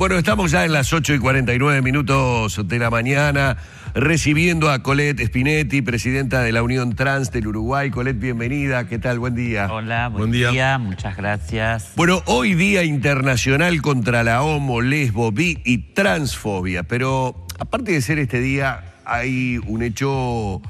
Bueno, estamos ya en las 8:49 de la mañana, recibiendo a Colette Spinetti, presidenta de la Unión Trans del Uruguay. Colette, bienvenida. ¿Qué tal? Buen día. Hola, buen día. Muchas gracias. Bueno, hoy Día Internacional contra la homo, lesbo, bi y transfobia. Pero aparte de ser este día, hay un hecho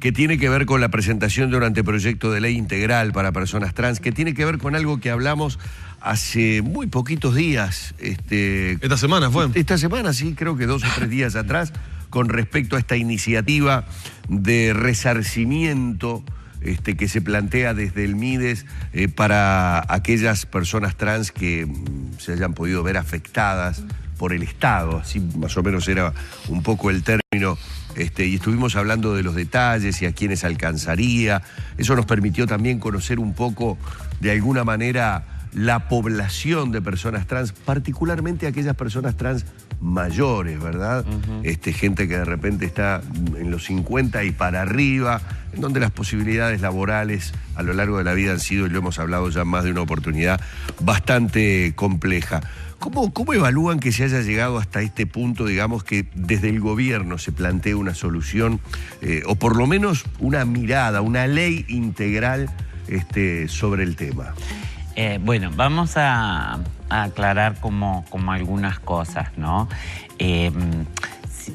que tiene que ver con la presentación de un anteproyecto de ley integral para personas trans, que tiene que ver con algo que hablamos hace muy poquitos días. ¿Esta semana fue? Esta semana, sí, creo que 2 o 3 días atrás, con respecto a esta iniciativa de resarcimiento que se plantea desde el MIDES para aquellas personas trans que se hayan podido ver afectadas por el Estado, así más o menos era un poco el término, y estuvimos hablando de los detalles y a quiénes alcanzaría. Eso nos permitió también conocer un poco, de alguna manera, la población de personas trans, particularmente aquellas personas trans mayores, ¿verdad? Gente que de repente está en los 50 y para arriba, en donde las posibilidades laborales a lo largo de la vida han sido, y lo hemos hablado ya en más de una oportunidad, bastante compleja. ¿Cómo evalúan que se haya llegado hasta este punto, digamos, que desde el gobierno se plantee una solución, o por lo menos una mirada, una ley integral sobre el tema? Bueno, vamos a aclarar como algunas cosas, ¿no?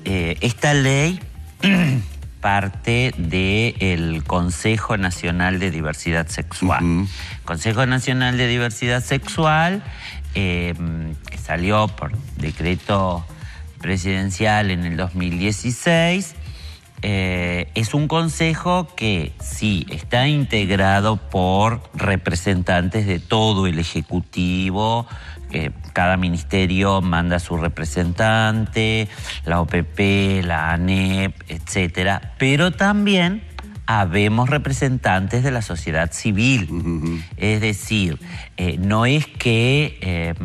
Esta ley parte del Consejo Nacional de Diversidad Sexual. Consejo Nacional de Diversidad Sexual, que salió por decreto presidencial en el 2016, es un consejo que sí está integrado por representantes de todo el Ejecutivo. Cada ministerio manda a su representante, la OPP, la ANEP, etcétera, pero también habemos representantes de la sociedad civil. Es decir, no es que,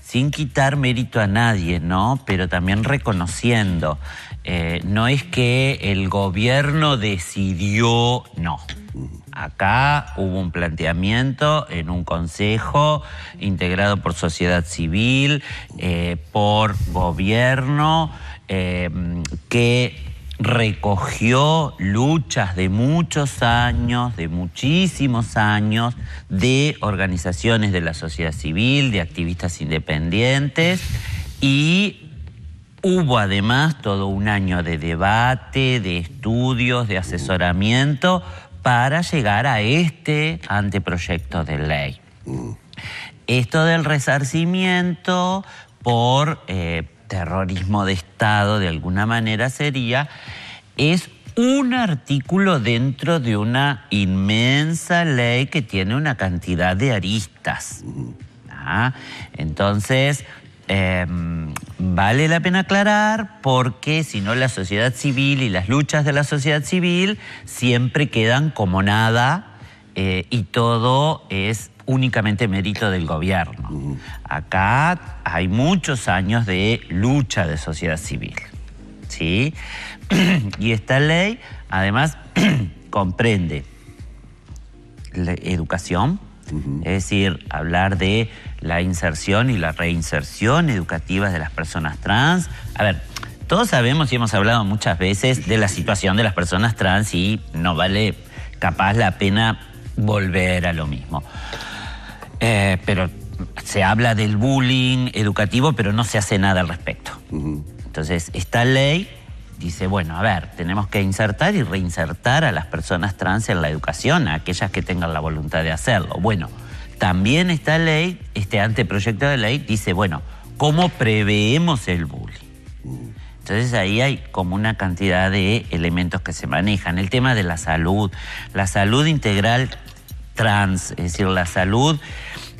sin quitar mérito a nadie, ¿no? Pero también reconociendo, no es que el gobierno decidió, no. Acá hubo un planteamiento en un consejo integrado por sociedad civil, por gobierno, que recogió luchas de muchos años, de muchísimos años, de organizaciones de la sociedad civil, de activistas independientes, y hubo además todo un año de debate, de estudios, de asesoramiento para llegar a este anteproyecto de ley. Esto del resarcimiento por terrorismo de Estado, de alguna manera es un artículo dentro de una inmensa ley que tiene una cantidad de aristas. Entonces, vale la pena aclarar, porque si no, la sociedad civil y las luchas de la sociedad civil siempre quedan como nada, y todo es únicamente mérito del gobierno. Acá hay muchos años de lucha de sociedad civil, ¿sí? Y esta ley, además, comprende la educación, es decir, hablar de la inserción y la reinserción educativas de las personas trans. A ver, todos sabemos y hemos hablado muchas veces de la situación de las personas trans, y no vale capaz la pena volver a lo mismo. Pero se habla del bullying educativo, pero no se hace nada al respecto. Entonces, esta ley dice, bueno, a ver, tenemos que insertar y reinsertar a las personas trans en la educación, a aquellas que tengan la voluntad de hacerlo. Bueno, también esta ley, este anteproyecto de ley, dice, bueno, ¿cómo preveemos el bullying? Entonces ahí hay como una cantidad de elementos que se manejan. El tema de la salud integral trans, es decir, la salud,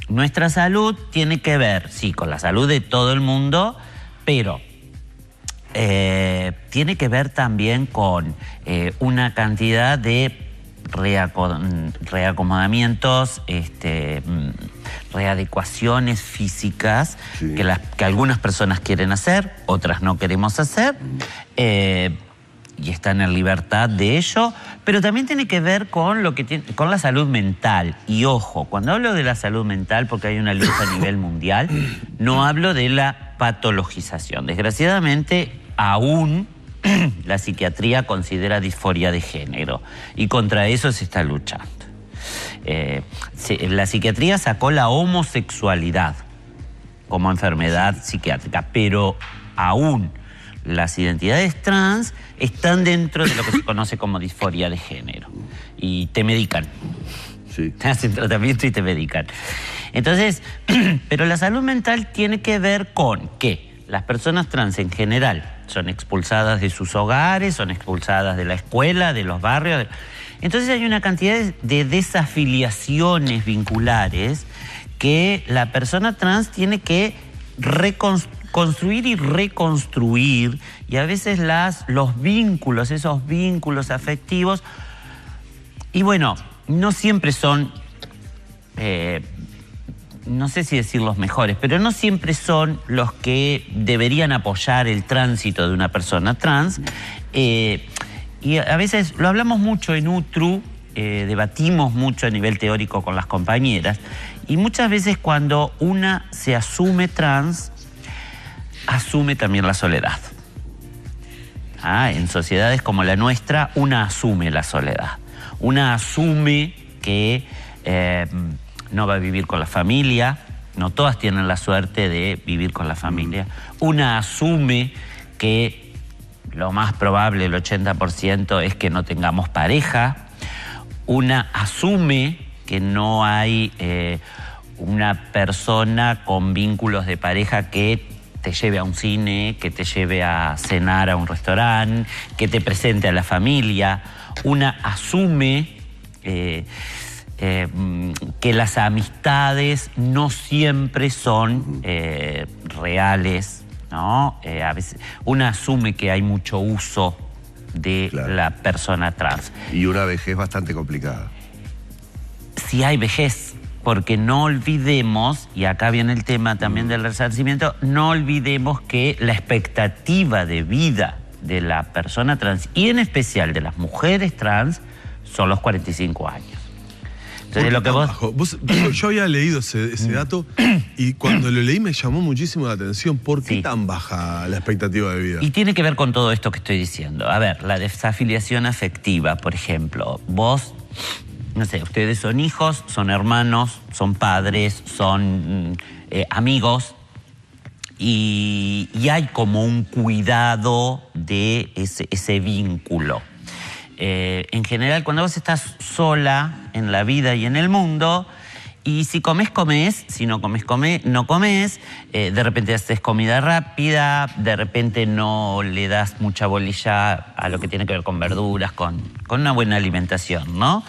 nuestra salud tiene que ver, sí, con la salud de todo el mundo, pero tiene que ver también con una cantidad de reacomodamientos, readecuaciones físicas, sí, que algunas personas quieren hacer, otras no queremos hacer, y están en libertad de ello, pero también tiene que ver con con la salud mental. Y ojo, cuando hablo de la salud mental, porque hay una lucha a nivel mundial, no hablo de la patologización. Desgraciadamente, aún la psiquiatría considera disforia de género y contra eso se está luchando. La psiquiatría sacó la homosexualidad como enfermedad psiquiátrica, pero aún las identidades trans están dentro de lo que se conoce como disforia de género y te medican. Sí. Te hacen tratamiento y te medican. Entonces, pero la salud mental tiene que ver con que las personas trans en general son expulsadas de sus hogares, son expulsadas de la escuela, de los barrios. Entonces hay una cantidad de desafiliaciones vinculares que la persona trans tiene que construir y reconstruir, y a veces los vínculos, esos vínculos afectivos, y bueno, no siempre son, no sé si decir los mejores, pero no siempre son los que deberían apoyar el tránsito de una persona trans. Y a veces lo hablamos mucho en UTRU, debatimos mucho a nivel teórico con las compañeras, y muchas veces cuando una se asume trans, asume también la soledad. En sociedades como la nuestra, una asume la soledad. Una asume que no va a vivir con la familia, no todas tienen la suerte de vivir con la familia. Una asume que lo más probable, el 80%, es que no tengamos pareja. Una asume que no hay una persona con vínculos de pareja que te lleve a un cine, que te lleve a cenar a un restaurante, que te presente a la familia. Una asume que las amistades no siempre son reales, ¿no? A veces una asume que hay mucho uso de la persona trans. Y una vejez bastante complicada. Si hay vejez, porque no olvidemos, y acá viene el tema también del resarcimiento, no olvidemos que la expectativa de vida de la persona trans, y en especial de las mujeres trans, son los 45 años. Entonces, lo que yo había leído ese dato y cuando lo leí me llamó muchísimo la atención. ¿Por qué tan baja la expectativa de vida? Y tiene que ver con todo esto que estoy diciendo. A ver, la desafiliación afectiva, por ejemplo. Vos, no sé, ustedes son hijos, son hermanos, son padres, son amigos, y hay como un cuidado de ese vínculo. En general, cuando vos estás sola en la vida y en el mundo, y si comes, comes, si no comes, no comes, de repente haces comida rápida, de repente no le das mucha bolilla a lo que tiene que ver con verduras, con una buena alimentación, ¿no?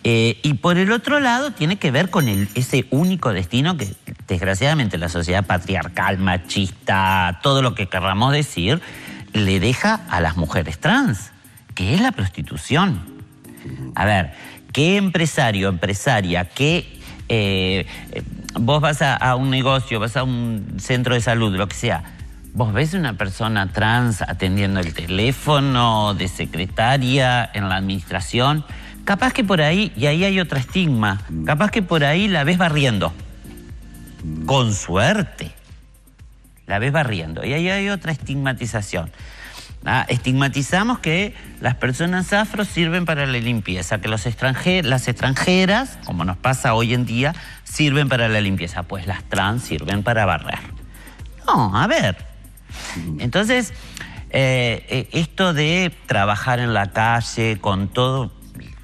Y por el otro lado tiene que ver con ese único destino que desgraciadamente la sociedad patriarcal, machista, todo lo que querramos decir, le deja a las mujeres trans, que es la prostitución. A ver, ¿qué empresario, empresaria, qué vos vas a un negocio, vas a un centro de salud, lo que sea, vos ves una persona trans atendiendo el teléfono de secretaria en la administración? Capaz que por ahí, y ahí hay otro estigma, capaz que por ahí la ves barriendo. Con suerte. La ves barriendo. Y ahí hay otra estigmatización. Estigmatizamos que las personas afro sirven para la limpieza, que las extranjeras, como nos pasa hoy en día, sirven para la limpieza. Pues las trans sirven para barrer. No, a ver. Entonces, esto de trabajar en la calle con todo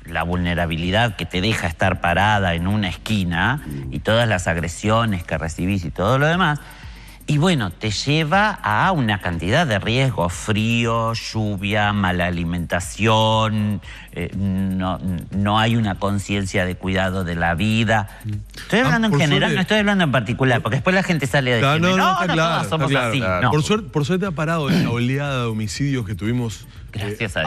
la vulnerabilidad que te deja estar parada en una esquina y todas las agresiones que recibís y todo lo demás, y bueno, te lleva a una cantidad de riesgos: frío, lluvia, mala alimentación, no hay una conciencia de cuidado de la vida. Estoy hablando en general, no estoy hablando en particular, porque después la gente sale a decirme, no, todos somos así. No. Por suerte ha parado la oleada de homicidios que tuvimos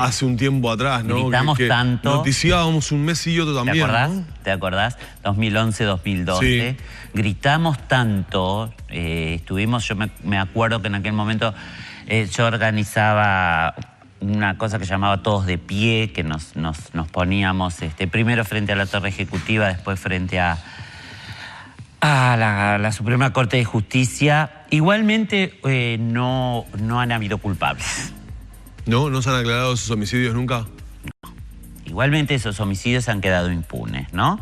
hace un tiempo atrás, ¿no? Gritamos tanto. Noticiábamos un mes y otro también. ¿Te acordás? ¿No? ¿Te acordás? 2011, 2012. Sí. Gritamos tanto. Yo me acuerdo que en aquel momento yo organizaba una cosa que llamaba Todos de Pie, que nos poníamos primero frente a la Torre Ejecutiva, después frente a la Suprema Corte de Justicia, igualmente no han habido culpables. ¿No se han aclarado esos homicidios nunca? No. Igualmente esos homicidios han quedado impunes, ¿no?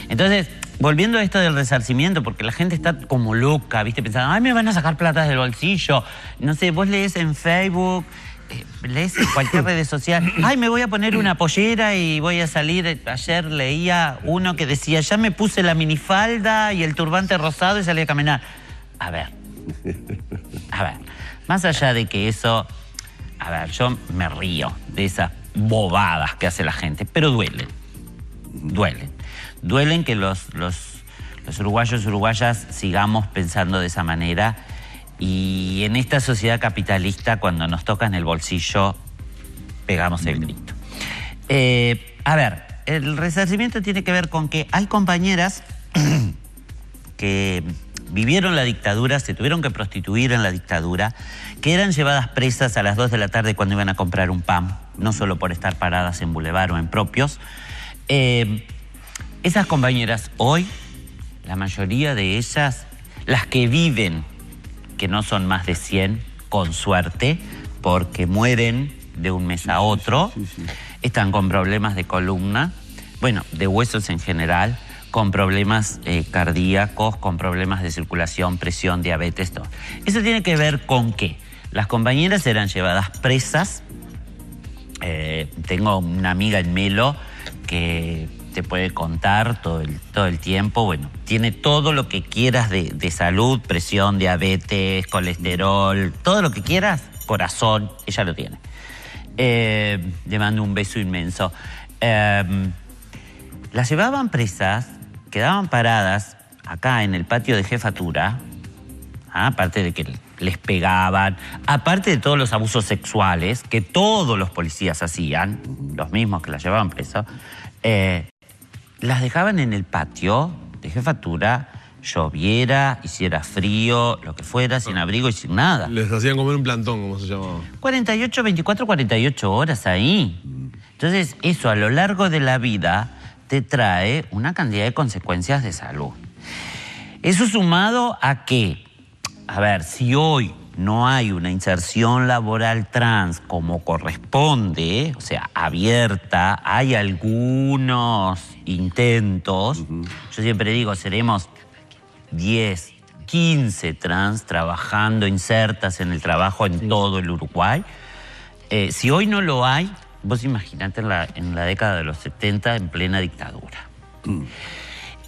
Entonces, volviendo a esto del resarcimiento, porque la gente está como loca, ¿viste? Pensando, ay, me van a sacar plata del bolsillo. No sé, vos lees en Facebook, lees en cualquier red social, ay, me voy a poner una pollera y voy a salir. Ayer leía uno que decía, ya me puse la minifalda y el turbante rosado y salí a caminar. A ver, más allá de que eso, a ver, yo me río de esas bobadas que hace la gente, pero duelen. Duelen que los uruguayos, uruguayas sigamos pensando de esa manera, y en esta sociedad capitalista, cuando nos tocan el bolsillo, pegamos el grito. A ver, el resarcimiento tiene que ver con que hay compañeras que vivieron la dictadura, se tuvieron que prostituir en la dictadura, que eran llevadas presas a las 2 de la tarde cuando iban a comprar un pan, no solo por estar paradas en Boulevard o en Propios. Esas compañeras hoy, la mayoría de ellas, las que viven, que no son más de 100, con suerte, porque mueren de un mes a otro, están con problemas de columna, bueno, de huesos en general, con problemas cardíacos, con problemas de circulación, presión, diabetes, todo. Eso tiene que ver con que las compañeras eran llevadas presas. Tengo una amiga en Melo que te puede contar todo el tiempo. Bueno, tiene todo lo que quieras de salud, presión, diabetes, colesterol, todo lo que quieras, corazón, ella lo tiene. Le mando un beso inmenso. Las llevaban presas, quedaban paradas acá en el patio de jefatura, aparte de que les pegaban, aparte de todos los abusos sexuales que todos los policías hacían, los mismos que las llevaban presas, las dejaban en el patio de jefatura, lloviera, hiciera frío, lo que fuera, sin abrigo y sin nada. Les hacían comer un plantón, como se llamaba. 48 horas ahí. Entonces, eso a lo largo de la vida te trae una cantidad de consecuencias de salud. Eso sumado a que, a ver, si hoy no hay una inserción laboral trans como corresponde, o sea, abierta, hay algunos intentos. Yo siempre digo, seremos 10, 15 trans trabajando, insertas en el trabajo en todo el Uruguay. Si hoy no lo hay, vos imaginate en la década de los 70, en plena dictadura.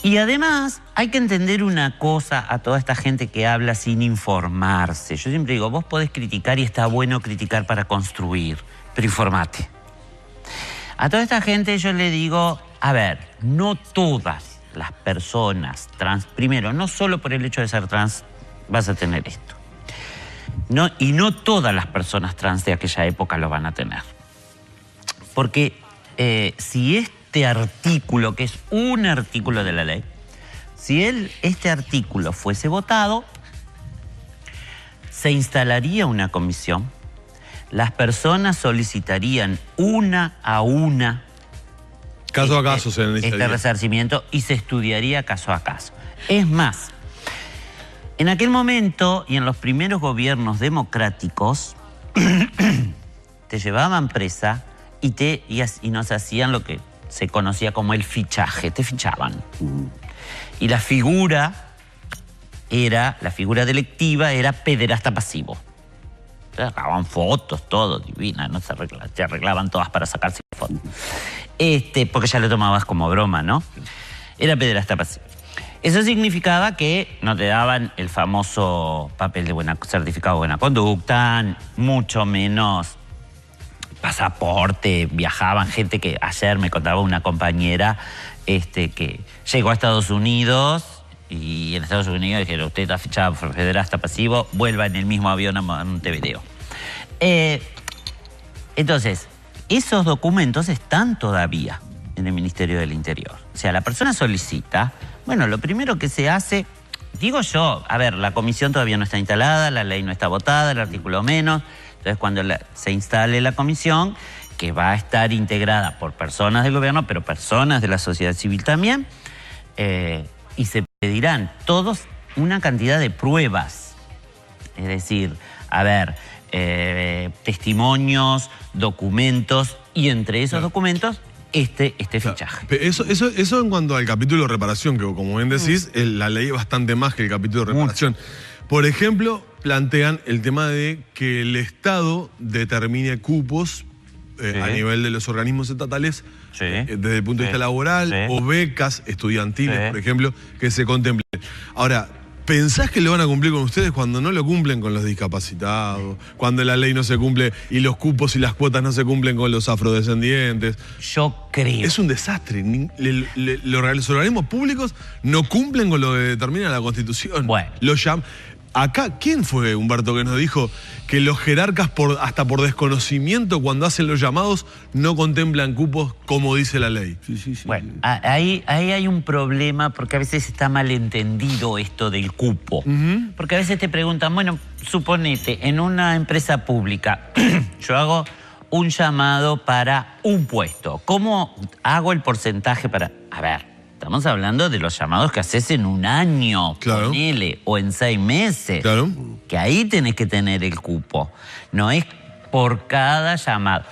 Y además hay que entender una cosa a toda esta gente que habla sin informarse. Yo siempre digo, vos podés criticar y está bueno criticar para construir, pero informate. A toda esta gente yo le digo, a ver, no todas las personas trans, primero, no solo por el hecho de ser trans vas a tener esto. Y no todas las personas trans de aquella época lo van a tener. Porque si este artículo, que es un artículo de la ley, si este artículo fuese votado, se instalaría una comisión, las personas solicitarían una a una caso a caso se necesitaría este resarcimiento y se estudiaría caso a caso. Es más, en aquel momento y en los primeros gobiernos democráticos te llevaban presa y nos hacían lo que se conocía como el fichaje, te fichaban. Y la figura delictiva era pederasta pasivo. Te sacaban fotos, todo, divina, ¿no? Se arreglaban todas para sacarse fotos. Porque ya lo tomabas como broma, ¿no? Era pederasta pasivo. Eso significaba que no te daban el famoso papel de certificado de buena conducta, mucho menos pasaporte, viajaban gente que ayer me contaba una compañera que llegó a Estados Unidos y en Estados Unidos dijeron, usted está fichado por pederasta pasivo, vuelva en el mismo avión a Montevideo. Entonces, esos documentos están todavía en el Ministerio del Interior. O sea, la persona solicita, bueno, lo primero que se hace, digo yo, a ver, la comisión todavía no está instalada, la ley no está votada, el artículo menos. Entonces, cuando se instale la comisión, que va a estar integrada por personas del gobierno, pero personas de la sociedad civil también, y se pedirán todos una cantidad de pruebas Es decir, a ver, testimonios, documentos, y entre esos documentos, este fichaje. Eso en cuanto al capítulo de reparación, que como bien decís, la ley es bastante más que el capítulo de reparación. Por ejemplo, plantean el tema de que el Estado determine cupos a nivel de los organismos estatales desde el punto de vista laboral o becas estudiantiles, por ejemplo, que se contemplen. Ahora, ¿pensás que lo van a cumplir con ustedes cuando no lo cumplen con los discapacitados? Cuando la ley no se cumple y los cupos y las cuotas no se cumplen con los afrodescendientes. Yo creo. Es un desastre. Los organismos públicos no cumplen con lo que determina la Constitución. Bueno. Acá, ¿quién fue, Humberto, que nos dijo que los jerarcas, hasta por desconocimiento, cuando hacen los llamados, no contemplan cupos como dice la ley? Bueno, ahí hay un problema porque a veces está malentendido esto del cupo. Porque a veces te preguntan, bueno, suponete, en una empresa pública, yo hago un llamado para un puesto. ¿Cómo hago el porcentaje para...? A ver, estamos hablando de los llamados que haces en un año, ponele, o en 6 meses. Claro. Que ahí tenés que tener el cupo. No es por cada llamado.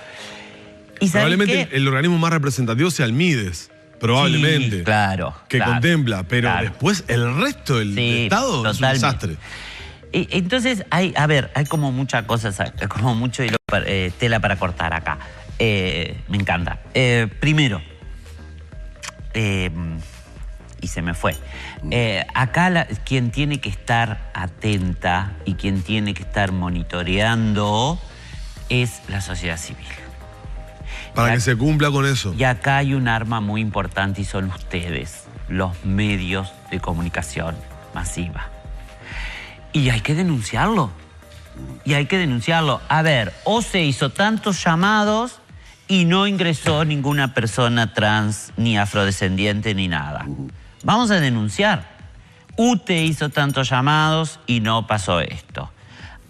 ¿Y probablemente el organismo más representativo sea el MIDES. Probablemente. Sí, claro. Que contempla, pero después el resto del Estado es un desastre. Entonces, hay como muchas cosas, como mucho tela para cortar acá. Me encanta. Primero, y se me fue. Acá quien tiene que estar atenta y quien tiene que estar monitoreando es la sociedad civil. Para que se cumpla con eso. Y acá hay un arma muy importante y son ustedes, los medios de comunicación masiva. Y hay que denunciarlo. A ver, o se hizo tantos llamados y no ingresó ninguna persona trans, ni afrodescendiente, ni nada. Vamos a denunciar. UTE hizo tantos llamados y no pasó esto.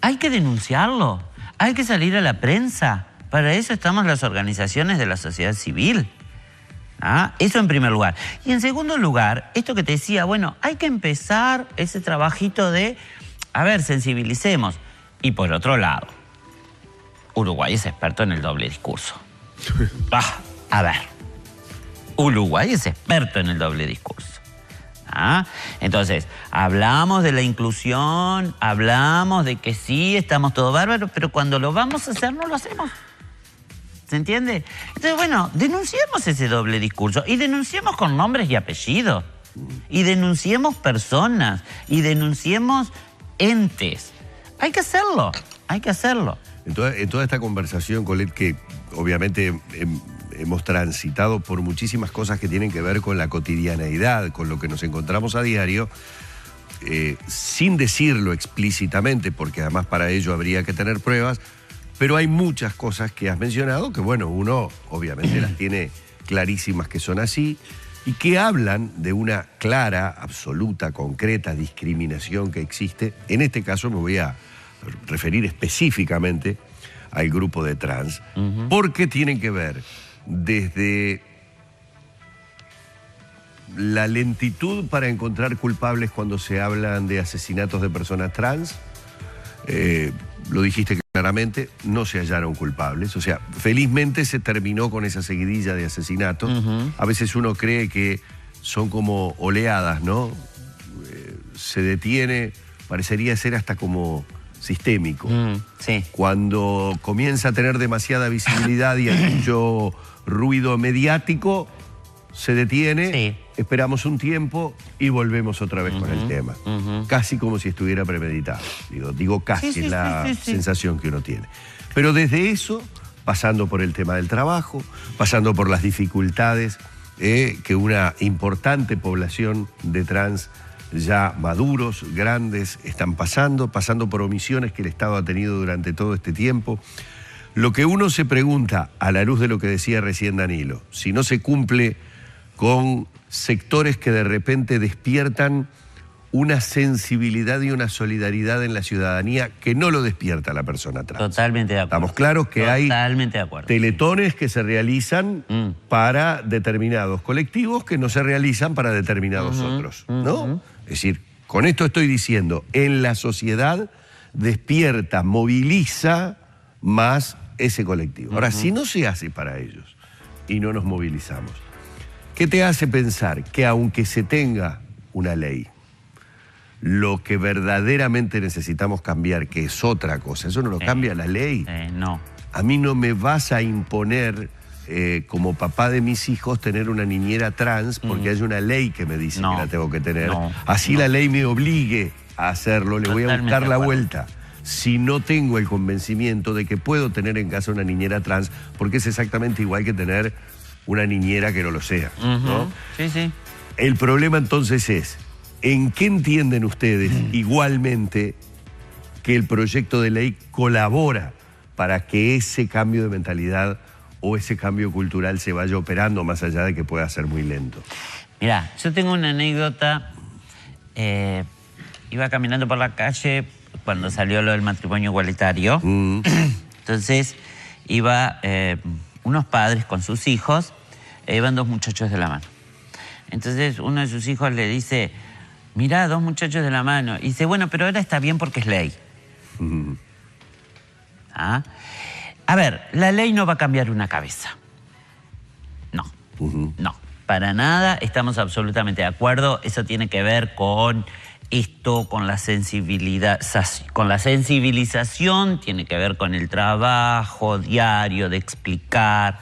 Hay que denunciarlo. Hay que salir a la prensa. Para eso estamos las organizaciones de la sociedad civil. Eso en primer lugar. Y en segundo lugar, esto que te decía, bueno, hay que empezar ese trabajito de, sensibilicemos. Y por otro lado, Uruguay es experto en el doble discurso. Uruguay es experto en el doble discurso. Entonces, hablamos de la inclusión, hablamos de que sí, estamos todo bárbaros, pero cuando lo vamos a hacer no lo hacemos. ¿Se entiende? Entonces, bueno, denunciemos ese doble discurso y denunciemos con nombres y apellidos. Y denunciemos personas y denunciemos entes. Hay que hacerlo. En toda esta conversación, Colette, que obviamente hemos transitado por muchísimas cosas que tienen que ver con la cotidianeidad, con lo que nos encontramos a diario, sin decirlo explícitamente, porque además para ello habría que tener pruebas, pero hay muchas cosas que has mencionado que, bueno, uno obviamente las tiene clarísimas que son así y que hablan de una clara, absoluta, concreta discriminación que existe. En este caso me voy a referir específicamente al grupo de trans, porque tienen que ver desde la lentitud para encontrar culpables cuando se hablan de asesinatos de personas trans, lo dijiste claramente, no se hallaron culpables, o sea, felizmente se terminó con esa seguidilla de asesinatos. A veces uno cree que son como oleadas, ¿no? Se detiene, parecería ser hasta como sistémico. Cuando comienza a tener demasiada visibilidad y hay mucho ruido mediático, se detiene, esperamos un tiempo y volvemos otra vez con el tema. Casi como si estuviera premeditado. Digo casi, es la sensación que uno tiene. Pero desde eso, pasando por el tema del trabajo, pasando por las dificultades que una importante población de trans ya maduros, grandes, están pasando por omisiones que el Estado ha tenido durante todo este tiempo. Lo que uno se pregunta, a la luz de lo que decía recién Danilo, si no se cumple con sectores que de repente despiertan una sensibilidad y una solidaridad en la ciudadanía que no lo despierta la persona trans. Totalmente de acuerdo. Estamos claros que hay teletones que se realizan para determinados colectivos que no se realizan para determinados otros, ¿no? Es decir, con esto estoy diciendo, en la sociedad despierta, moviliza más ese colectivo. Ahora, si no se hace para ellos y no nos movilizamos, ¿qué te hace pensar que aunque se tenga una ley, lo que verdaderamente necesitamos cambiar, que es otra cosa, eso no lo cambia la ley? No. A mí no me vas a imponer, como papá de mis hijos, tener una niñera trans porque hay una ley que me dice que la tengo que tener. Así la ley me obligue a hacerlo, le voy a buscar la vuelta. Si no tengo el convencimiento de que puedo tener en casa una niñera trans, porque es exactamente igual que tener una niñera que no lo sea, ¿no? Sí, sí. El problema entonces es, ¿en qué entienden ustedes igualmente que el proyecto de ley colabora para que ese cambio de mentalidad o ese cambio cultural se vaya operando, más allá de que pueda ser muy lento? Mirá, yo tengo una anécdota. Iba caminando por la calle cuando salió lo del matrimonio igualitario. Entonces, iba unos padres con sus hijos, iban dos muchachos de la mano. Entonces, uno de sus hijos le dice, mirá, dos muchachos de la mano. Y dice, bueno, pero ahora está bien porque es ley. ¿Ah? A ver, la ley no va a cambiar una cabeza. No, no, para nada, estamos absolutamente de acuerdo. Eso tiene que ver con esto, con la sensibilización, tiene que ver con el trabajo diario de explicar,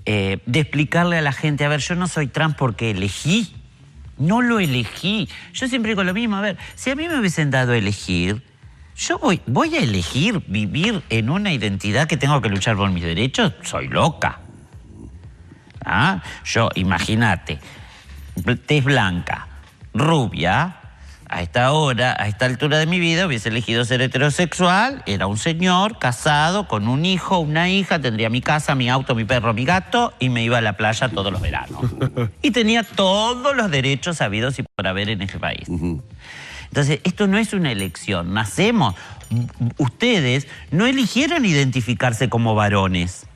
de explicarle a la gente, a ver, yo no soy trans porque elegí, no lo elegí. Yo siempre digo lo mismo, a ver, si a mí me hubiesen dado a elegir, yo voy a elegir vivir en una identidad que tengo que luchar por mis derechos, soy loca. ¿Ah? Yo, imagínate, tez blanca, rubia, a esta hora, a esta altura de mi vida, hubiese elegido ser heterosexual, era un señor casado con un hijo, una hija, tendría mi casa, mi auto, mi perro, mi gato y me iba a la playa todos los veranos. Y tenía todos los derechos habidos y por haber en este país. Entonces, esto no es una elección, nacemos. Ustedes no eligieron identificarse como varones.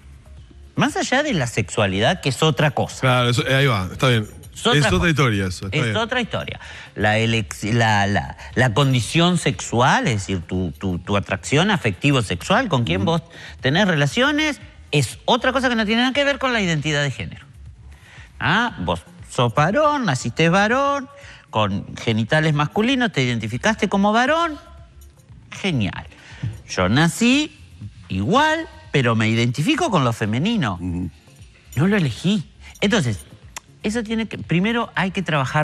Más allá de la sexualidad, que es otra cosa. Claro, eso, ahí va, está bien. Es otra historia eso. Es otra historia. La condición sexual, es decir, tu atracción afectivo-sexual, con quien vos tenés relaciones, es otra cosa que no tiene nada que ver con la identidad de género. ¿Ah? Vos sos varón, naciste varón, con genitales masculinos, te identificaste como varón, genial. Yo nací igual, pero me identifico con lo femenino. No lo elegí. Entonces, eso tiene que, primero hay que trabajar